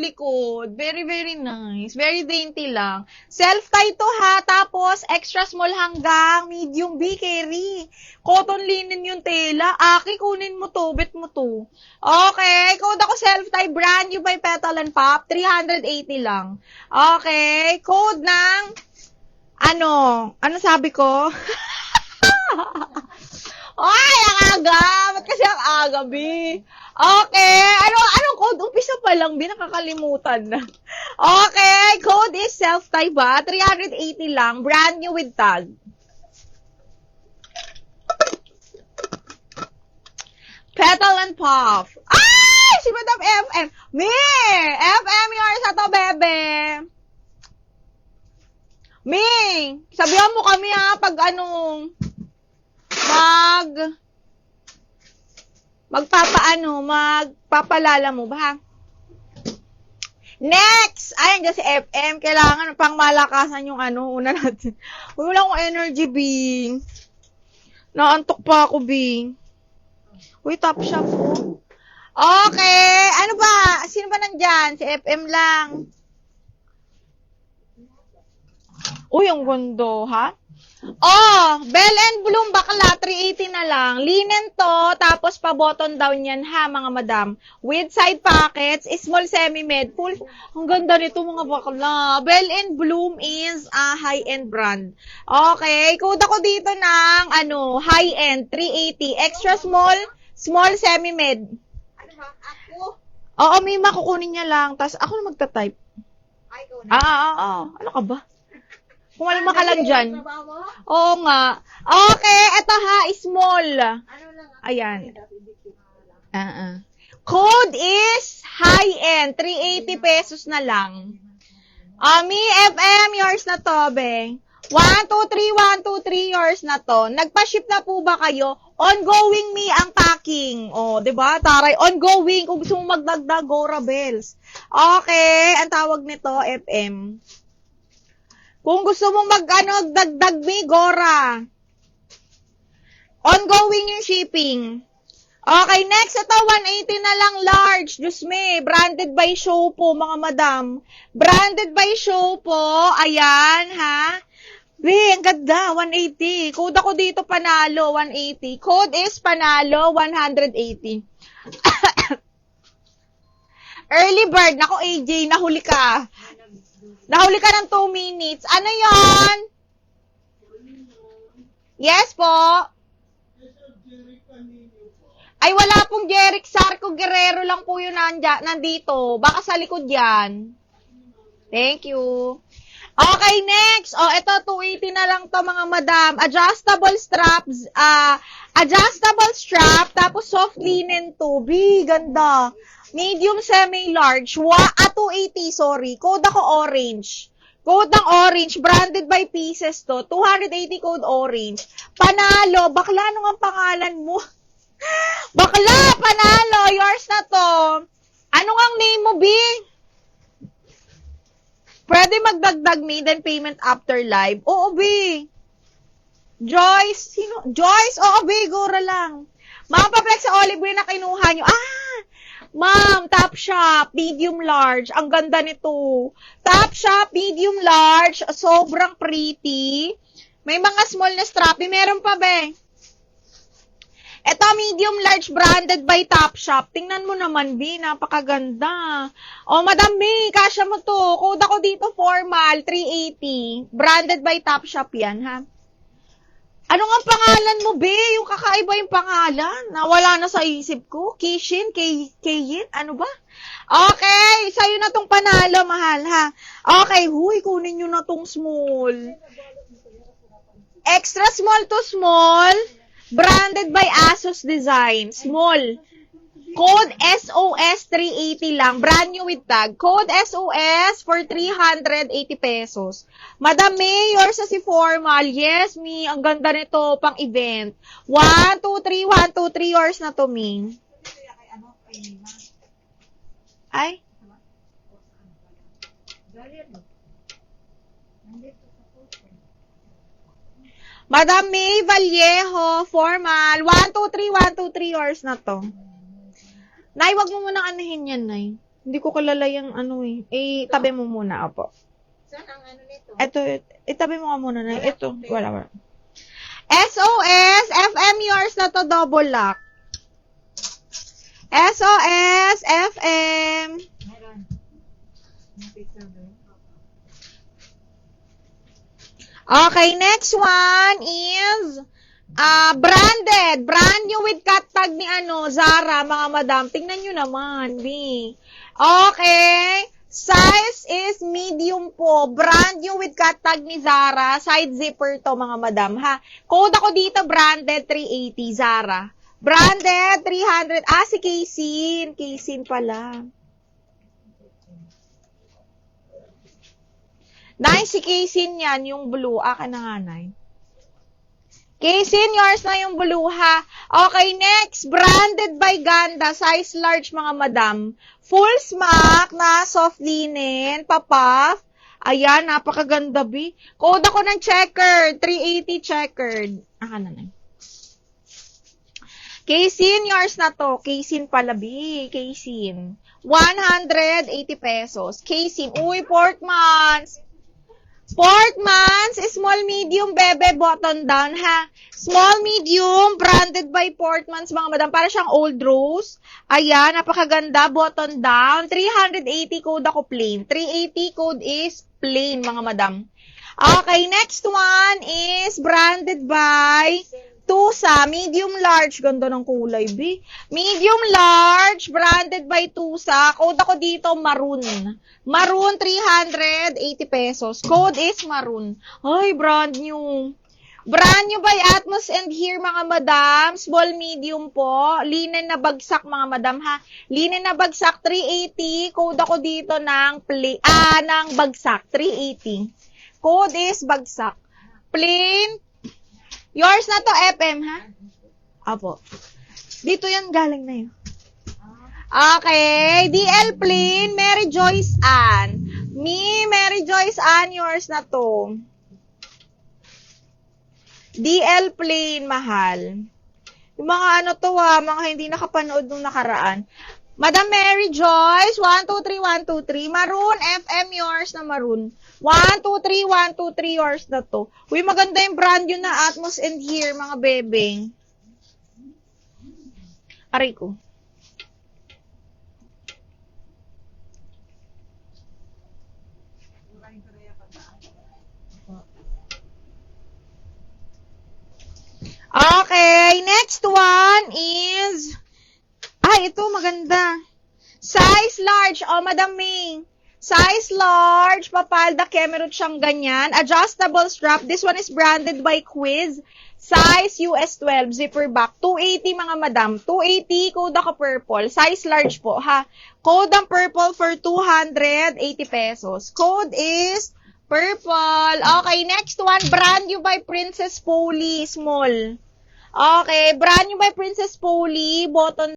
yung likod. Very, very nice. Very dainty lang. Self-tie to ha. Tapos, extra small hanggang medium B, carry. Cotton linen yung tela. Aki, kunin mo to. Bet mo to. Okay. Code ako self-tie. Brand new by Petal and Pop. 380 lang. Okay. Code ng, ano sabi ko? Ay, ang aga! Ba't kasi ang aga, B? Okay. Anong code? Umpisa pa lang, B. Nakakalimutan na. Okay. Code is self-tie ba? 380 lang. Brand new with tag. Petal and Puff. Ay! Si Madam FM. Me! FM yours na to, bebe. Me! Sabihan mo kami ha, pag magpapalala mo ba? Next! Ayan dyan si FM. Kailangan pang malakasan yung una natin. Wala akong energy, Bing. Naantok pa ako, Bing. Uy, top shop po. Okay. Ano ba? Sino ba nandyan? Si FM lang. Uy, ang gondo, ha? Oh, Bell and Bloom bakla, 380 na lang. Linen to, tapos pa-button down yan ha, mga madam. With side pockets, small semi-med, full. Ang ganda nito mga bakla. Bell and Bloom is a high-end brand. Okay, code ako dito ng, high-end, 380. Extra small semi-med. Ano ba? Ako? Oo, may makukunin niya lang. Tapos ako na magta-type. Ay, ikaw na. Ano ka ba? Kumalma ka lang dyan. Trabaho? Oo nga. Okay, eto ha, small. Ano lang? Ayan. Code is high-end, 380 pesos na lang. Me, FM, yours na to, be. 123, yours na to. Nagpa-ship na po ba kayo? Ongoing me ang packing. O, diba? Taray, ongoing. Kung gusto mo magdagdag, go Rabels. Okay, ang tawag nito, FM. Kung gusto mong magdagdag me, Gora. Ongoing yung shipping. Okay, next. Ito, 180 na lang large. Diyos me, branded by show po, mga madam. Branded by show po. Ayan, ha? Ang ganda, 180. Code ako dito, panalo, 180. Code is panalo, 180. Early bird. Nako, AJ, nahuli ka. Nahuli ka ng 2 minutes. Ano yon? Yes po. Ay, wala pong Jeric Sarco Guerrero lang po yun nandito. Baka sa likod yan. Thank you. Okay, next. Ito, 280 na lang to mga madam. Adjustable straps. Adjustable strap. Tapos soft linen to. Ganda. Medium, semi-large. 280, sorry. Code ako orange. Code ng orange. Branded by pieces to. 280 code orange. Panalo. Bakla, ano ang pangalan mo? Bakla, panalo. Yours na to. Ano ang name mo, B? Pwede magdagdag me, then payment after live. Oo, B. Joyce. Sino? Joyce? Oo, B. Gora lang. Mga pa-flex sa olive green na kinuha nyo. Ma'am, Top Shop, medium large. Ang ganda nito. Top Shop, medium large. Sobrang pretty. May mga small na strappy. Meron pa, be. Ito, medium large branded by Top Shop. Tingnan mo naman, B. Napakaganda. Madam B, kasya mo to. Code ako dito, formal, 380. Branded by Top Shop yan, ha? Ano nga pangalan mo, be? Yung kakaiba yung pangalan. Nawala na sa isip ko. Kishin? Kayin? Ano ba? Okay. Sa'yo na tong panalo, mahal, ha? Okay. Huy, kunin nyo na tong small. Extra small to small. Branded by Asus Design. Small. Code SOS 380 lang. Brand new with tag. Code SOS for 380 pesos. Madam May, yours sa si formal. Yes, me. Ang ganda nito pang event. 1, 2, 3, 1, 2, 3. Yours na to, me. Ay? Madam May Vallejo, formal. 1, 2, 3, 1, 2, 3. Yours na to. Nay, wag mo munang anahin yan, Nay. Hindi ko kilala yung ano eh. Tabi mo muna, opo. Saan ang ano nito? Ito, itabi mo nga muna na. Ito, wala. SOS, FM yours na to, double lock. SOS, FM. Meron. Okay, next one is branded. Brand new with cut tag ni Zara, mga madam. Tingnan nyo naman, B. Okay. Size is medium po. Brand new with cut tag ni Zara. Side zipper to, mga madam, ha. Code ako dito, branded 380, Zara. Branded 300. Si Kaysin. Kaysin pala. Nay, si Kaysin yan, yung blue. Akin na nga, Nay. Kaysin, yours na yung blue, ha? Okay, next. Branded by Ganda. Size large, mga madam. Full smack na soft linen. Papaf. Ayan, napakaganda, B. Code ako ng checkered. 380 checkered. Akin na, Nay. Kaysin, yours na to. Kaysin pala, B. Kaysin. 180 pesos. Kaysin. Uy, Portmans. Portmans, small, medium, bebe, button down, ha? Small, medium, branded by Portmans, mga madam. Para siyang old rose. Ayan, napakaganda, button down. 380 code ako plain. 380 code is plain, mga madam. Okay, next one is branded by Tusa, medium large. Ganda ng kulay, B. Medium large, branded by Tusa. Code ako dito, maroon. Maroon, 380 pesos. Code is maroon. Ay, brand new. Brand new by Atmos and Here, mga madam. Small, medium po. Linen na bagsak, mga madam, ha. Linen na bagsak, 380. Code ako dito ng bagsak, 380. Code is bagsak. Plain. Yours na to, FM, ha? Apo. Dito yan, galing na yun. Okay. DL Plain, Mary Joyce Ann. Mary Joyce Ann, yours na to. DL Plain, mahal. Yung mga mga hindi nakapanood nung nakaraan. Madam Mary Joyce, 123, 123. Maroon, FM, yours na maroon. 123, 123, yours na to. Uy, maganda yung brand yun na Atmos and Here, mga bebeng. Aray ko. Okay, next one is ito, maganda. Size large. Madam Ming. Size large. Papalda, kemerut siyang ganyan. Adjustable strap. This one is branded by Quiz. Size US 12. Zipper back. 280, mga madam. 280. Code ako purple. Size large po, ha. Code ang purple for 280 pesos. Code is purple. Okay, next one. Brand new by Princess Polly. Small. Okay, brand new by Princess Polly. Button